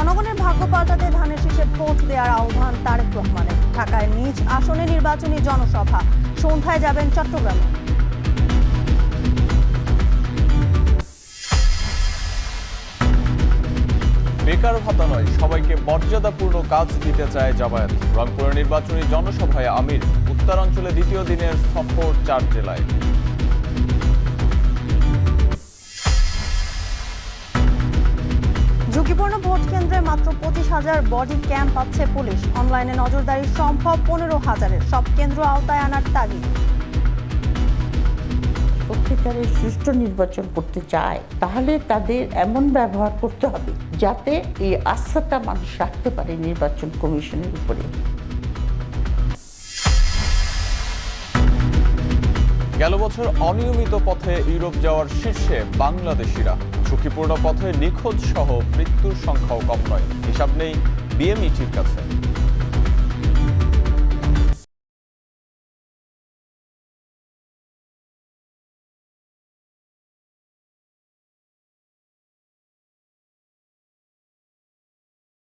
জনগণের ভাগ্য পাল্টাতে ধানের শীষে ভোট দেওয়ার আহ্বান তারেক রহমানের। ঢাকায় নিজ আসনে নির্বাচনী জনসভা, সন্ধ্যায় যাবেন চট্টগ্রামে। বেকার ভাতা নয়, সবাইকে মর্যাদাপূর্ণ কাজ দিতে চায় জামায়াত। রংপুরের নির্বাচনী জনসভায় আমির। উত্তরাঞ্চলে দ্বিতীয় দিনের সফর 4 জেলায়। ঝুঁকিপূর্ণ ভোট কেন্দ্রে মাত্র 25,000 বডি ক্যাম্প পাচ্ছে পুলিশ। অনলাইনে নজরদারি সম্ভব 15,000-এর। সব কেন্দ্র আওতায় আনার তাগিদ। সত্যিকারের সুষ্ঠু নির্বাচন করতে চায় তাহলে তাদের এমন ব্যবহার করতে হবে যাতে এই আস্থাটা মানুষ রাখতে পারে নির্বাচন কমিশনের উপরে। গেল বছর অনিয়মিত পথে ইউরোপ যাওয়ার শীর্ষে বাংলাদেশিরা। ঝুঁকিপূর্ণ পথে নিখোঁজ সহ মৃত্যুর সংখ্যাও কম নয়। হিসাব নেই বিএমইটির কাছে।